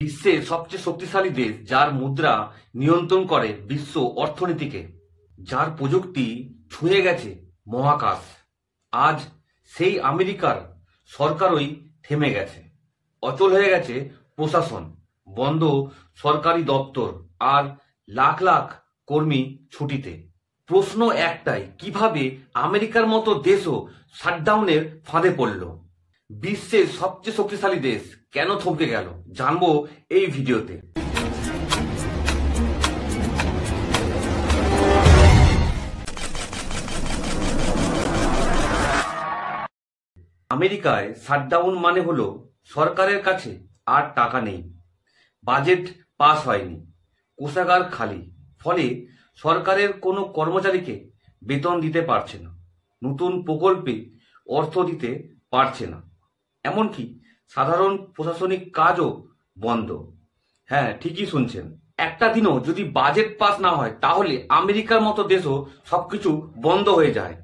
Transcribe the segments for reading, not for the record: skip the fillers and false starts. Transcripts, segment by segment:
বিশ্বের সবচেয়ে শক্তিশালী দেশ, যার মুদ্রা নিয়ন্ত্রণ করে বিশ্ব অর্থনীতিকে, যার প্রযুক্তি ছুঁয়ে গেছে মহাকাশ, আজ সেই আমেরিকার সরকারই থেমে গেছে। অচল হয়ে গেছে প্রশাসন, বন্ধ সরকারি দপ্তর, আর লাখ লাখ কর্মী ছুটিতে। প্রশ্ন একটাই, কিভাবে আমেরিকার মতো দেশও শাটডাউনের ফাঁদে পড়ল? বিশ্বের সবচেয়ে শক্তিশালী দেশ কেন থমকে গেল, জানবো এই ভিডিওতে। আমেরিকায় শাটডাউন মানে হলো সরকারের কাছে আর টাকা নেই, বাজেট পাস হয়নি, কোষাগার খালি, ফলে সরকারের কোনো কর্মচারীকে বেতন দিতে পারছে না, নতুন প্রকল্পে অর্থ দিতে পারছে না, এমনকি সাধারণ প্রশাসনিক কাজও বন্ধ। হ্যাঁ, ঠিকই শুনছেন, একটা দিনও যদি বাজেট পাস না হয় তাহলে আমেরিকার মতো দেশও সবকিছু বন্ধ হয়ে যায়।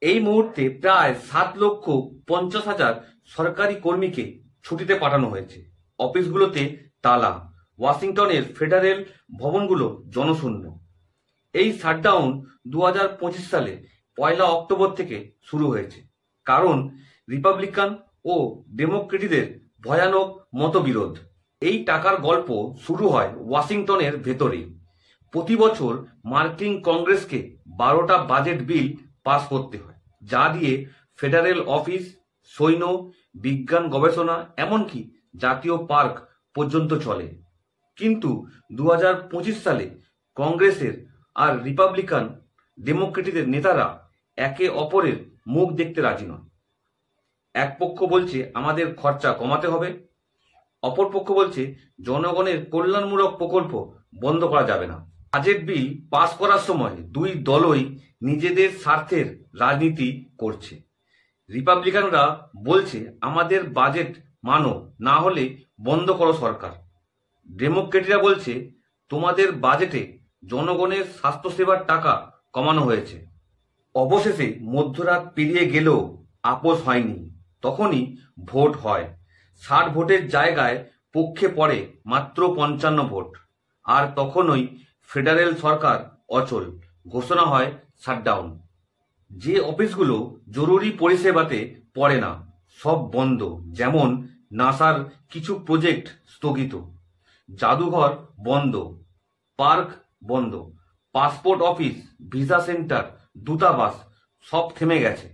এই মুহূর্তে প্রায় 7,50,000 সরকারি কর্মীকে ছুটিতে পাঠানো হয়েছে। অফিসগুলোতে তালা, ওয়াশিংটনের ফেডারেল ভবনগুলো জনশূন্য। এই শাটডাউন 2025 সালে 1 অক্টোবর থেকে শুরু হয়েছে, কারণ রিপাবলিকান ও ডেমোক্রেটদের ভয়ানক মতবিরোধ। এই টাকার গল্প শুরু হয় ওয়াশিংটনের ভেতরে। প্রতি বছর মার্কিন কংগ্রেসকে 12টা বাজেট বিল পাস করতে হয়, যা দিয়ে ফেডারেল অফিস, সৈন্য, বিজ্ঞান গবেষণা, এমনকি জাতীয় পার্ক পর্যন্ত চলে। কিন্তু 2025 সালে কংগ্রেসের আর রিপাবলিকান ডেমোক্রেটদের নেতারা একে অপরের মুখ দেখতে রাজি নয়। এক পক্ষ বলছে আমাদের খরচা কমাতে হবে, অপর পক্ষ বলছে জনগণের কল্যাণমূলক প্রকল্প বন্ধ করা যাবে না। বাজেট বিল পাস করার সময় দুই দলই নিজেদের স্বার্থের রাজনীতি করছে। রিপাবলিকানরা বলছে আমাদের বাজেট মানো, না হলে বন্ধ করো সরকার। ডেমোক্রেটরা বলছে তোমাদের বাজেটে জনগণের স্বাস্থ্যসেবার টাকা কমানো হয়েছে। অবশেষে মধ্যরাত পেরিয়ে গেলেও আপোষ হয়নি। তখনই ভোট হয়। 60 ভোটের জায়গায় পক্ষে পড়ে মাত্র 55 ভোট, আর তখনই ফেডারেল সরকার অচল, ঘোষণা হয় শাটডাউন। যে অফিসগুলো জরুরি পরিষেবাতে পড়ে না সব বন্ধ, যেমন নাসার কিছু প্রজেক্ট স্থগিত, জাদুঘর বন্ধ, পার্ক বন্ধ, পাসপোর্ট অফিস, ভিসা সেন্টার, দূতাবাস সব থেমে গেছে।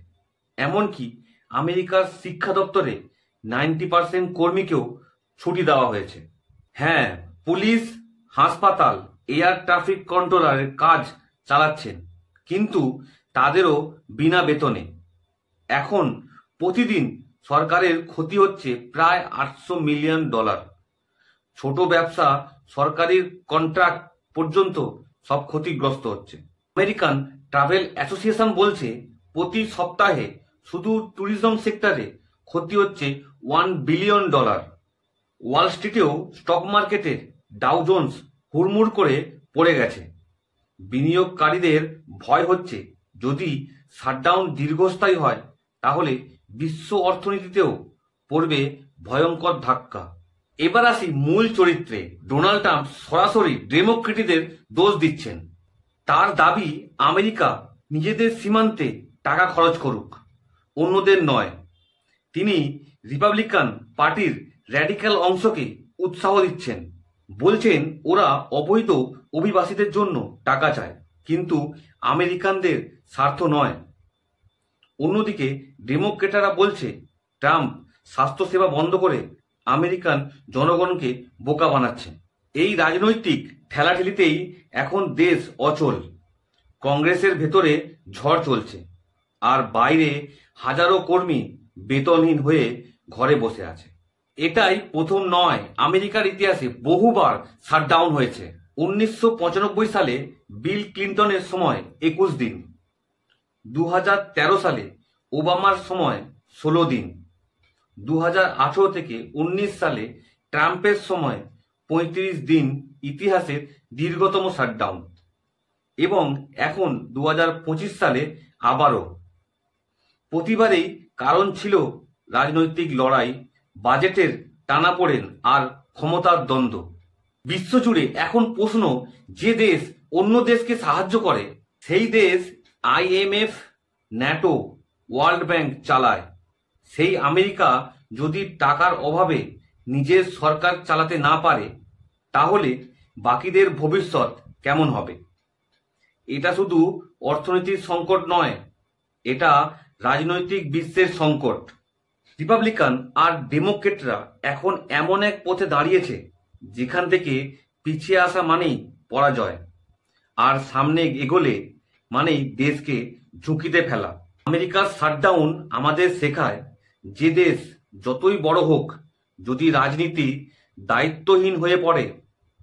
এমনকি আমেরিকার শিক্ষা দপ্তরে 90% কর্মীকেও ছুটি দেওয়া হয়েছে। হ্যাঁ, পুলিশ, হাসপাতাল, এয়ার ট্রাফিক কন্ট্রোলারের কাজ চালাচ্ছেন, কিন্তু তাদেরও বিনা বেতনে। এখন প্রতিদিন সরকারের ক্ষতি হচ্ছে প্রায় $800 মিলিয়ন। ছোট ব্যবসা, সরকারি কন্ট্রাক্ট পর্যন্ত সব ক্ষতিগ্রস্ত হচ্ছে। আমেরিকান ট্রাভেল অ্যাসোসিয়েশন বলছে প্রতি সপ্তাহে শুধু ট্যুরিজম সেক্টরে ক্ষতি হচ্ছে $1 বিলিয়ন। ওয়াল স্ট্রিটেও স্টক মার্কেটের ডাউ জোন্স হুড়মুড় করে পড়ে গেছে। বিনিয়োগকারীদের ভয় হচ্ছে যদি শাটডাউন দীর্ঘস্থায়ী হয় তাহলে বিশ্ব অর্থনীতিতেও পড়বে ভয়ঙ্কর ধাক্কা। এবার আসি মূল চরিত্রে। ডোনাল্ড ট্রাম্প সরাসরি ডেমোক্রেটদের দোষ দিচ্ছেন। তার দাবি আমেরিকা নিজেদের সীমান্তে টাকা খরচ করুক, অন্যদের নয়। তিনি রিপাবলিকান পার্টির র্যাডিক্যাল অংশকে উৎসাহ দিচ্ছেন, বলছেন ওরা অবৈধ অভিবাসীদের জন্য টাকা চায়, কিন্তু আমেরিকানদের স্বার্থ নয়। অন্যদিকে ডেমোক্রেটরা বলছে ট্রাম্প স্বাস্থ্যসেবা বন্ধ করে আমেরিকান জনগণকে বোকা বানাচ্ছেন। এই রাজনৈতিক ঠেলাঠেলিতেই এখন দেশ অচল। কংগ্রেসের ভেতরে ঝড় চলছে, আর বাইরে হাজারো কর্মী বেতনহীন হয়ে ঘরে বসে আছে। এটাই প্রথম নয়, আমেরিকার ইতিহাসে বহুবার শাটডাউন হয়েছে। 1995 সালে বিল ক্লিন্টনের সময় 21 দিন, 2013 সালে ওবামার সময় 16 দিন, 2018 থেকে 19 সালে ট্রাম্পের সময় 35 দিন ইতিহাসের দীর্ঘতম শাটডাউন, এবং এখন 2025 সালে আবারও। প্রতিবারেই কারণ ছিল রাজনৈতিক লড়াই, বাজেটের টানাপোড়েন আর ক্ষমতার দ্বন্দ্ব। বিশ্বজুড়ে এখন প্রশ্ন, যে দেশ অন্য দেশকে সাহায্য করে সেই দেশ IMF, ন্যাটো, ওয়ার্ল্ড ব্যাংক চালায়। সেই আমেরিকা যদি টাকার অভাবে নিজের সরকার চালাতে না পারে, তাহলে বাকিদের ভবিষ্যৎ কেমন হবে? এটা শুধু অর্থনীতির সংকট নয়, এটা রাজনৈতিক বিশ্বের সংকট। রিপাবলিকান আর ডেমোক্রেটরা এখন এমন এক পথে দাঁড়িয়েছে যেখান থেকে পিছিয়ে আসা মানেই পরাজয়, আর সামনে এগোলে মানেই দেশকে ঝুঁকিতে ফেলা। আমেরিকার শাটডাউন আমাদের শেখায় যে দেশ যতই বড় হোক, যদি রাজনীতি দায়িত্বহীন হয়ে পড়ে,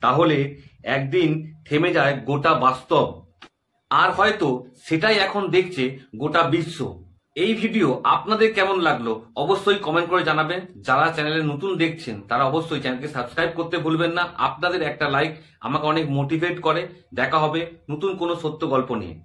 তাহলে একদিন থেমে যায় গোটা বাস্তব। আর হয়তো সেটাই এখন দেখছে গোটা বিশ্ব। এই ভিডিও আপনাদের কেমন লাগলো অবশ্যই কমেন্ট করে জানাবেন। যারা চ্যানেলে নতুন দেখছেন তারা অবশ্যই চ্যানেলকে সাবস্ক্রাইব করতে ভুলবেন না। আপনাদের একটা লাইক আমাকে অনেক মোটিভেট করে। দেখা হবে নতুন কোনো সত্য গল্প নিয়ে।